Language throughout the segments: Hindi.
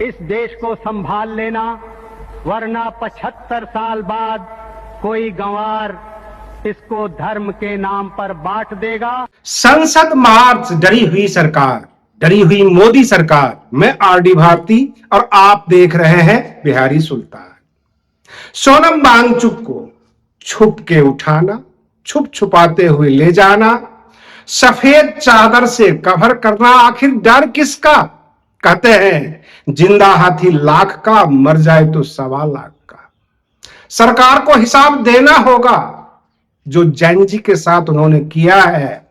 इस देश को संभाल लेना, वरना 75 साल बाद कोई गंवार इसको धर्म के नाम पर बांट देगा। संसद मार्च, डरी हुई सरकार, डरी हुई मोदी सरकार। मैं आरडी भारती और आप देख रहे हैं बिहारी सुल्तान। सोनम वांगचुक को छुप के उठाना, छुप छुपाते हुए ले जाना, सफेद चादर से कवर करना, आखिर डर किसका? कहते हैं जिंदा हाथी लाख का, मर जाए तो 1.25 लाख का। सरकार को हिसाब देना होगा जो जैन जी के साथ उन्होंने किया है।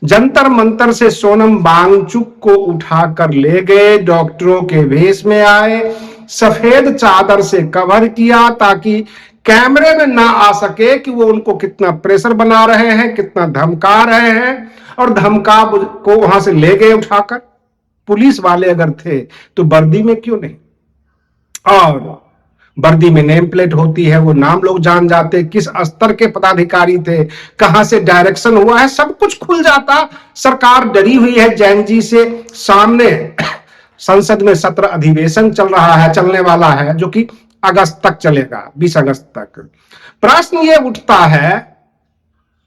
जंतर मंतर से सोनम वांगचुक को उठाकर ले गए, डॉक्टरों के भेष में आए, सफेद चादर से कवर किया ताकि कैमरे में ना आ सके कि वो उनको कितना प्रेशर बना रहे हैं, कितना धमका रहे हैं, और धमका को वहां से ले गए उठाकर। पुलिस वाले अगर थे तो वर्दी में क्यों नहीं? और वर्दी में नेम प्लेट होती है, वो नाम लोग जान जाते, किस स्तर के पदाधिकारी थे, कहां से डायरेक्शन हुआ है, सब कुछ खुल जाता। सरकार डरी हुई है जैन जी से। सामने संसद में सत्र अधिवेशन चल रहा है, चलने वाला है, जो कि अगस्त तक चलेगा, 20 अगस्त तक। प्रश्न ये उठता है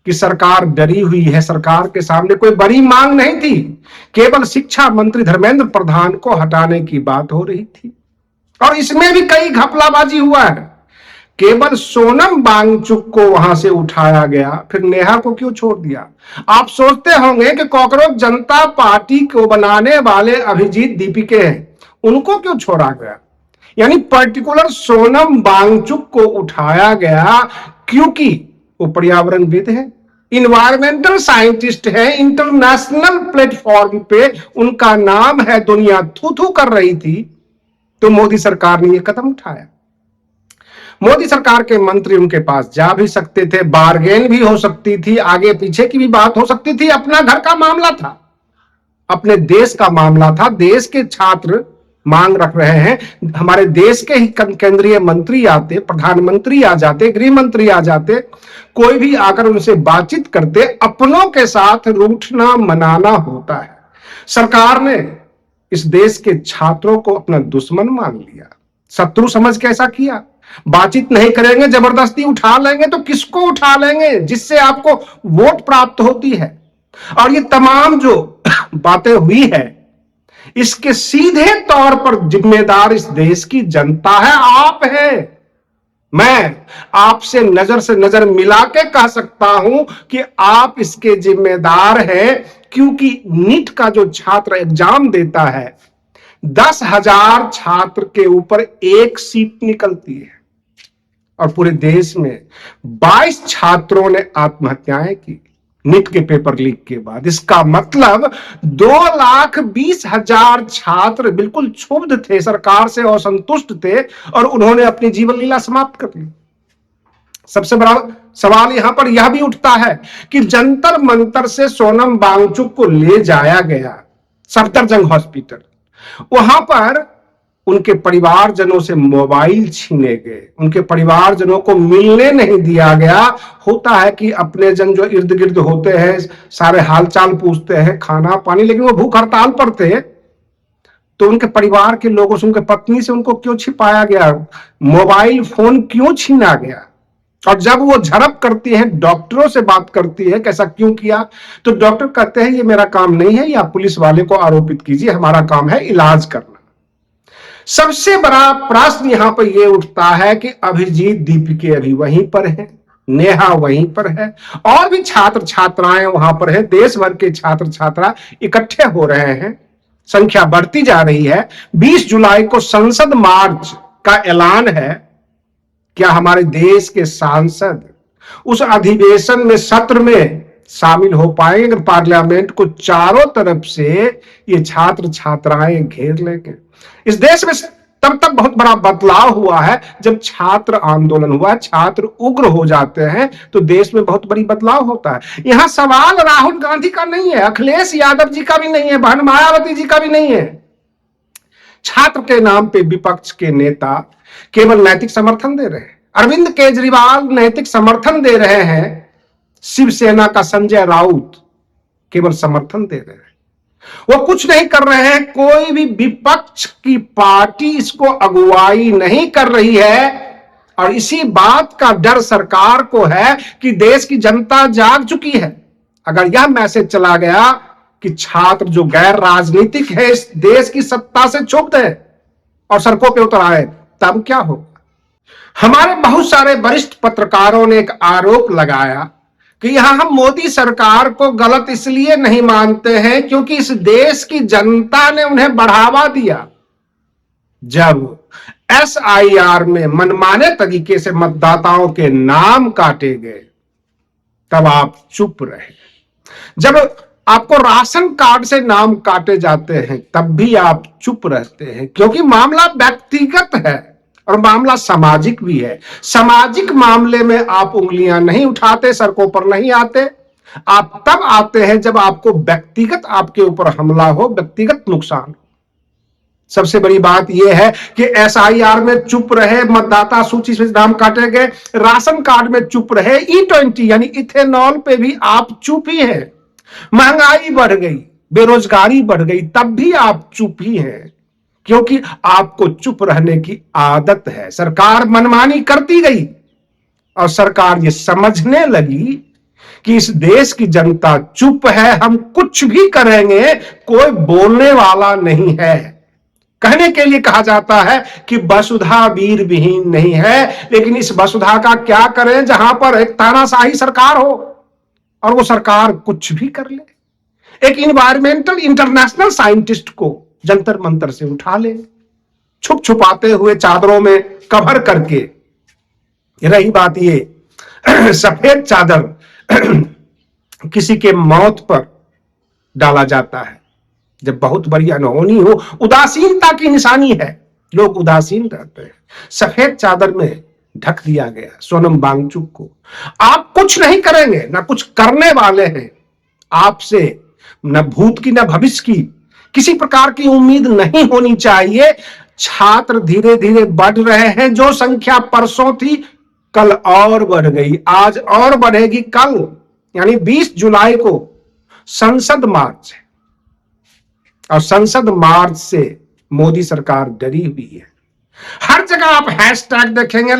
कि सरकार डरी हुई है। सरकार के सामने कोई बड़ी मांग नहीं थी, केवल शिक्षा मंत्री धर्मेंद्र प्रधान को हटाने की बात हो रही थी, और इसमें भी कई घपलाबाजी हुआ है। केवल सोनम वांगचुक को वहां से उठाया गया, फिर नेहा को क्यों छोड़ दिया? आप सोचते होंगे कि कॉकरोच जनता पार्टी को बनाने वाले अभिजीत दीपिके हैं, उनको क्यों छोड़ा गया? यानी पर्टिकुलर सोनम वांगचुक को उठाया गया क्योंकि वो पर्यावरणविद है, इन्वायरमेंटल साइंटिस्ट है, इंटरनेशनल प्लेटफॉर्म पे उनका नाम है, दुनिया थू थू कर रही थी, तो मोदी सरकार ने यह कदम उठाया। मोदी सरकार के मंत्री उनके पास जा भी सकते थे, बार्गेन भी हो सकती थी, आगे पीछे की भी बात हो सकती थी। अपना घर का मामला था, अपने देश का मामला था। देश के छात्र मांग रख रहे हैं, हमारे देश के ही केंद्रीय मंत्री आते, प्रधानमंत्री आ जाते, गृह मंत्री आ जाते, कोई भी आकर उनसे बातचीत करते। अपनों के साथ रूठना मनाना होता है। सरकार ने इस देश के छात्रों को अपना दुश्मन मान लिया, शत्रु समझ के ऐसा किया। बातचीत नहीं करेंगे, जबरदस्ती उठा लेंगे, तो किसको उठा लेंगे? जिससे आपको वोट प्राप्त होती है। और ये तमाम जो बातें हुई है, इसके सीधे तौर पर जिम्मेदार इस देश की जनता है, आप हैं। मैं आपसे नजर से नजर मिला के कह सकता हूं कि आप इसके जिम्मेदार हैं, क्योंकि नीट का जो छात्र एग्जाम देता है, 10,000 छात्र के ऊपर एक सीट निकलती है, और पूरे देश में 22 छात्रों ने आत्महत्याएं की नीट के पेपर लीक के बाद। इसका मतलब 2,20,000 छात्र बिल्कुल क्षुब्ध थे, सरकार से असंतुष्ट थे, और उन्होंने अपनी जीवन लीला समाप्त कर ली। सबसे बड़ा सवाल यहां पर यह भी उठता है कि जंतर मंतर से सोनम वांगचुक को ले जाया गया सफदरजंग हॉस्पिटल, वहां पर उनके परिवारजनों से मोबाइल छीने गए, उनके परिवारजनों को मिलने नहीं दिया गया। होता है कि अपने जन जो इर्द गिर्द होते हैं सारे हालचाल पूछते हैं, खाना पानी, लेकिन वो भूख हड़ताल पर थे, तो उनके परिवार के लोगों से, उनके पत्नी से उनको क्यों छिपाया गया? मोबाइल फोन क्यों छीना गया? और जब वो झड़प करती है, डॉक्टरों से बात करती है, कैसा क्यों किया, तो डॉक्टर कहते हैं ये मेरा काम नहीं है, या पुलिस वाले को आरोपित कीजिए, हमारा काम है इलाज करना। सबसे बड़ा प्रश्न यहां पर यह उठता है कि अभिजीत दीपिके अभी वहीं पर है, नेहा वहीं पर है, और भी छात्र छात्राएं वहां पर है। देश भर के छात्र छात्रा इकट्ठे हो रहे हैं, संख्या बढ़ती जा रही है। 20 जुलाई को संसद मार्च का ऐलान है। क्या हमारे देश के सांसद उस अधिवेशन में, सत्र में शामिल हो पाएंगे? पार्लियामेंट को चारों तरफ से ये छात्र छात्राएं घेर लेंगे। इस देश में तब तक बहुत बड़ा बदलाव हुआ है जब छात्र आंदोलन हुआ, छात्र उग्र हो जाते हैं तो देश में बहुत बड़ी बदलाव होता है। यहां सवाल राहुल गांधी का नहीं है, अखिलेश यादव जी का भी नहीं है, बहन मायावती जी का भी नहीं है। छात्र के नाम पे विपक्ष के नेता केवल नैतिक समर्थन दे रहे हैं। अरविंद केजरीवाल नैतिक समर्थन दे रहे हैं, शिवसेना का संजय राउत केवल समर्थन दे रहे हैं। वो कुछ नहीं कर रहे हैं, कोई भी विपक्ष की पार्टी इसको अगुवाई नहीं कर रही है। और इसी बात का डर सरकार को है कि देश की जनता जाग चुकी है। अगर यह मैसेज चला गया कि छात्र जो गैर राजनीतिक है इस देश की सत्ता से चुप है और सड़कों पे उतर आए, तब क्या होगा? हमारे बहुत सारे वरिष्ठ पत्रकारों ने एक आरोप लगाया कि यहां हम मोदी सरकार को गलत इसलिए नहीं मानते हैं क्योंकि इस देश की जनता ने उन्हें बढ़ावा दिया। जब SIR में मनमाने तरीके से मतदाताओं के नाम काटे गए तब आप चुप रहे। जब आपको राशन कार्ड से नाम काटे जाते हैं तब भी आप चुप रहते हैं, क्योंकि मामला व्यक्तिगत है और मामला सामाजिक भी है। सामाजिक मामले में आप उंगलियां नहीं उठाते, सड़कों पर नहीं आते। आप तब आते हैं जब आपको व्यक्तिगत आपके ऊपर हमला हो, व्यक्तिगत नुकसान हो। सबसे बड़ी बात यह है कि SIR में चुप रहे, मतदाता सूची से नाम काटे गए, राशन कार्ड में चुप रहे, E20 यानी इथेनॉल पे भी आप चुप ही हैं। महंगाई बढ़ गई, बेरोजगारी बढ़ गई, तब भी आप चुप ही हैं, क्योंकि आपको चुप रहने की आदत है। सरकार मनमानी करती गई और सरकार ये समझने लगी कि इस देश की जनता चुप है, हम कुछ भी करेंगे, कोई बोलने वाला नहीं है। कहने के लिए कहा जाता है कि वसुधा वीर विहीन नहीं है, लेकिन इस वसुधा का क्या करें जहां पर एक तानाशाही सरकार हो और वो सरकार कुछ भी कर ले। एक इन्वायरमेंटल इंटरनेशनल साइंटिस्ट को जंतर मंतर से उठा ले, छुप छुपाते हुए चादरों में कवर करके। रही बात ये सफेद चादर किसी के मौत पर डाला जाता है जब बहुत बड़ी अनहोनी हो, उदासीनता की निशानी है, लोग उदासीन रहते हैं। सफेद चादर में ढक दिया गया सोनम वांगचुक को। आप कुछ नहीं करेंगे, ना कुछ करने वाले हैं। आपसे न भूत की न भविष्य की किसी प्रकार की उम्मीद नहीं होनी चाहिए। छात्र धीरे धीरे बढ़ रहे हैं, जो संख्या परसों थी कल और बढ़ गई, आज और बढ़ेगी। कल यानी 20 जुलाई को संसद मार्च है और संसद मार्च से मोदी सरकार डरी हुई है। हर जगह आप हैशटैग देखेंगे,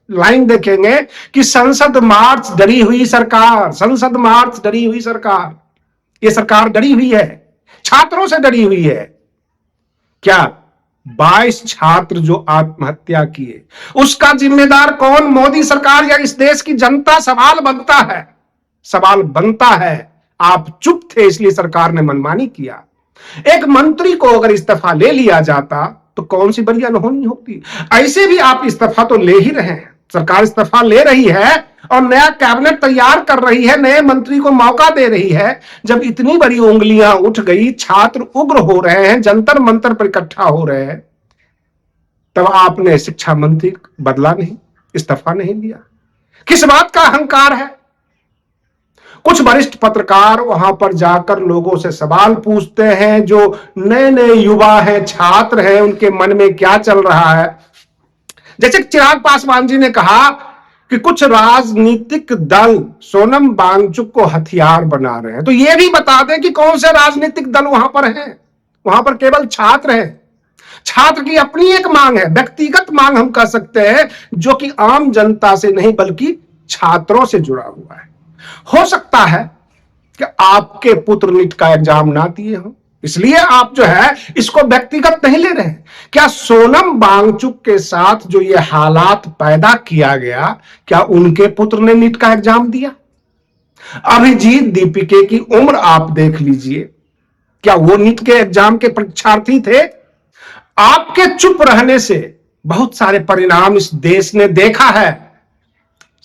लाइन देखेंगे कि संसद मार्च डरी हुई सरकार, संसद मार्च डरी हुई सरकार। ये सरकार डरी हुई है, छात्रों से डरी हुई है। क्या 22 छात्र जो आत्महत्या किए, उसका जिम्मेदार कौन? मोदी सरकार या इस देश की जनता? सवाल बनता है, सवाल बनता है। आप चुप थे इसलिए सरकार ने मनमानी किया। एक मंत्री को अगर इस्तीफा ले लिया जाता तो कौन सी बड़ी अनहोनी होती। ऐसे भी आप इस्तीफा तो ले ही रहे हैं, सरकार इस्तीफा ले रही है और नया कैबिनेट तैयार कर रही है, नए मंत्री को मौका दे रही है। जब इतनी बड़ी उंगलियां उठ गई, छात्र उग्र हो रहे हैं, जंतर मंतर पर इकट्ठा हो रहे हैं, तब आपने शिक्षा मंत्री बदला नहीं, इस्तीफा नहीं दिया। किस बात का अहंकार है? कुछ वरिष्ठ पत्रकार वहां पर जाकर लोगों से सवाल पूछते हैं, जो नए नए युवा हैं, छात्र हैं, उनके मन में क्या चल रहा है। जैसे चिराग पासवान जी ने कहा कि कुछ राजनीतिक दल सोनम वांगचुक को हथियार बना रहे हैं, तो यह भी बता दें कि कौन से राजनीतिक दल वहां पर हैं। वहां पर केवल छात्र हैं। छात्र की अपनी एक मांग है, व्यक्तिगत मांग हम कह सकते हैं, जो कि आम जनता से नहीं बल्कि छात्रों से जुड़ा हुआ है। हो सकता है कि आपके पुत्र नीट का एग्जाम ना दिए हो, इसलिए आप जो है इसको व्यक्तिगत नहीं ले रहे हैं। क्या सोनम वांगचुक के साथ जो ये हालात पैदा किया गया, क्या उनके पुत्र ने नीट का एग्जाम दिया? अभिजीत दीपिके की उम्र आप देख लीजिए, क्या वो नीट के एग्जाम के परीक्षार्थी थे? आपके चुप रहने से बहुत सारे परिणाम इस देश ने देखा है।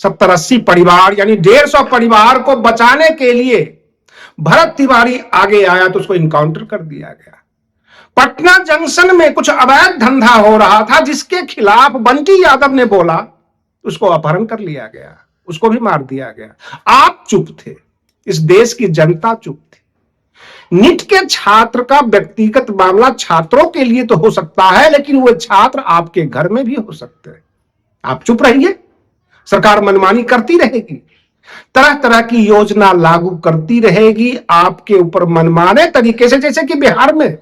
70-80 परिवार यानी 150 परिवार को बचाने के लिए भरत तिवारी आगे आया तो उसको इनकाउंटर कर दिया गया। पटना जंक्शन में कुछ अवैध धंधा हो रहा था, जिसके खिलाफ बंटी यादव ने बोला, उसको अपहरण कर लिया गया, उसको भी मार दिया गया। आप चुप थे, इस देश की जनता चुप थी। नीट के छात्र का व्यक्तिगत मामला छात्रों के लिए तो हो सकता है, लेकिन वो छात्र आपके घर में भी हो सकते हैं। आप चुप रहिए, सरकार मनमानी करती रहेगी। तरह तरह की योजना लागू करती रहेगी आपके ऊपर मनमाने तरीके से, जैसे कि बिहार में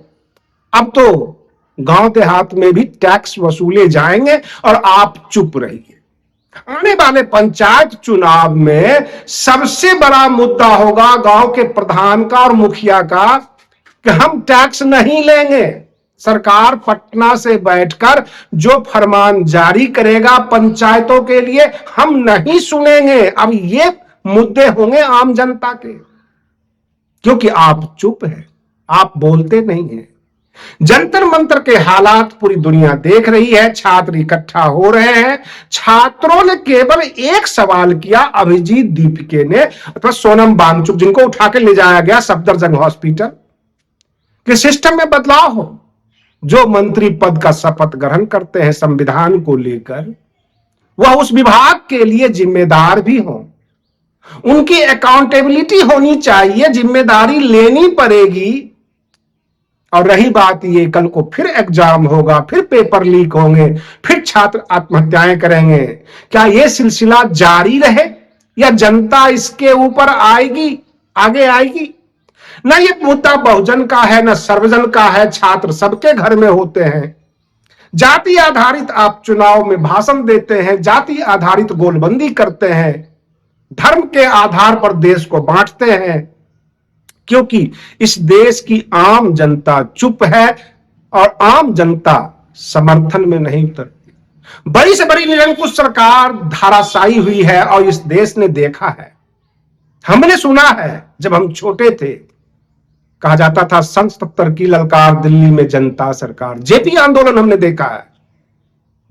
अब तो गांव देहात में भी टैक्स वसूले जाएंगे और आप चुप रहिए। आने वाले पंचायत चुनाव में सबसे बड़ा मुद्दा होगा गांव के प्रधान का और मुखिया का कि हम टैक्स नहीं लेंगे। सरकार पटना से बैठकर जो फरमान जारी करेगा पंचायतों के लिए हम नहीं सुनेंगे। अब ये मुद्दे होंगे आम जनता के, क्योंकि आप चुप हैं, आप बोलते नहीं हैं। जंतर मंतर के हालात पूरी दुनिया देख रही है, छात्र इकट्ठा हो रहे हैं। छात्रों ने केवल एक सवाल किया, अभिजीत दीपके ने अथवा सोनम वांगचुक, जिनको उठा के ले जाया गया सफदरजंग हॉस्पिटल, कि सिस्टम में बदलाव हो। जो मंत्री पद का शपथ ग्रहण करते हैं संविधान को लेकर, वह उस विभाग के लिए जिम्मेदार भी हो, उनकी अकाउंटेबिलिटी होनी चाहिए, जिम्मेदारी लेनी पड़ेगी। और रही बात ये, कल को फिर एग्जाम होगा, फिर पेपर लीक होंगे, फिर छात्र आत्महत्याएं करेंगे, क्या यह सिलसिला जारी रहे या जनता इसके ऊपर आएगी, आगे आएगी? ना ये मुद्दा बहुजन का है, ना सर्वजन का है, छात्र सबके घर में होते हैं। जाति आधारित आप चुनाव में भाषण देते हैं, जाति आधारित गोलबंदी करते हैं, धर्म के आधार पर देश को बांटते हैं, क्योंकि इस देश की आम जनता चुप है और आम जनता समर्थन में नहीं उतरती। बड़ी से बड़ी निरंकुश सरकार धाराशायी हुई है और इस देश ने देखा है। हमने सुना है, जब हम छोटे थे कहा जाता था सन 70 की ललकार, दिल्ली में जनता सरकार। जेपी आंदोलन हमने देखा है,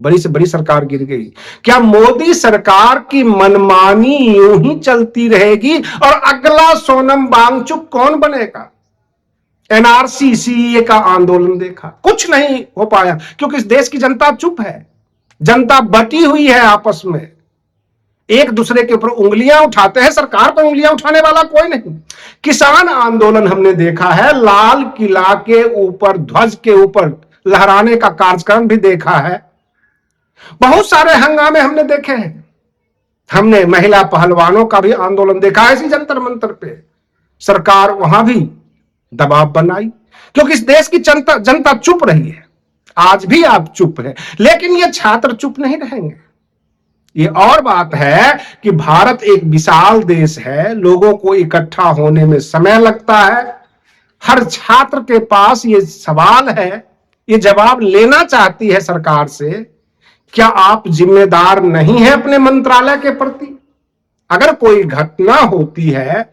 बड़ी से बड़ी सरकार गिर गई। क्या मोदी सरकार की मनमानी यूं ही चलती रहेगी और अगला सोनम वांगचुक कौन बनेगा? एनआरसी सीएए का आंदोलन देखा, कुछ नहीं हो पाया, क्योंकि इस देश की जनता चुप है। जनता बटी हुई है आपस में, एक दूसरे के ऊपर उंगलियां उठाते हैं, सरकार पर उंगलियां उठाने वाला कोई नहीं। किसान आंदोलन हमने देखा है, लाल किला के ऊपर ध्वज के ऊपर लहराने का कार्यक्रम भी देखा है। बहुत सारे हंगामे हमने देखे हैं। हमने महिला पहलवानों का भी आंदोलन देखा है इसी जंतर मंतर पे। सरकार वहां भी दबाव बनाई, क्योंकि इस देश की जनता चुप रही है। आज भी आप चुप हैं, लेकिन ये छात्र चुप नहीं रहेंगे। ये और बात है कि भारत एक विशाल देश है, लोगों को इकट्ठा होने में समय लगता है। हर छात्र के पास ये सवाल है, ये जवाब लेना चाहती है सरकार से, क्या आप जिम्मेदार नहीं हैं अपने मंत्रालय के प्रति? अगर कोई घटना होती है,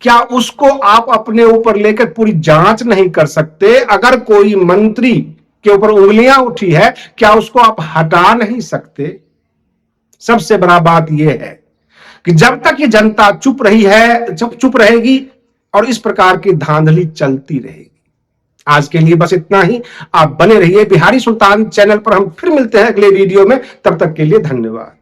क्या उसको आप अपने ऊपर लेकर पूरी जांच नहीं कर सकते? अगर कोई मंत्री के ऊपर उंगलियां उठी है, क्या उसको आप हटा नहीं सकते? सबसे बड़ा बात यह है कि जब तक ये जनता चुप रही है, चुप रहेगी और इस प्रकार की धांधली चलती रहेगी। आज के लिए बस इतना ही। आप बने रहिए बिहारी सुल्तान चैनल पर। हम फिर मिलते हैं अगले वीडियो में, तब तक के लिए धन्यवाद।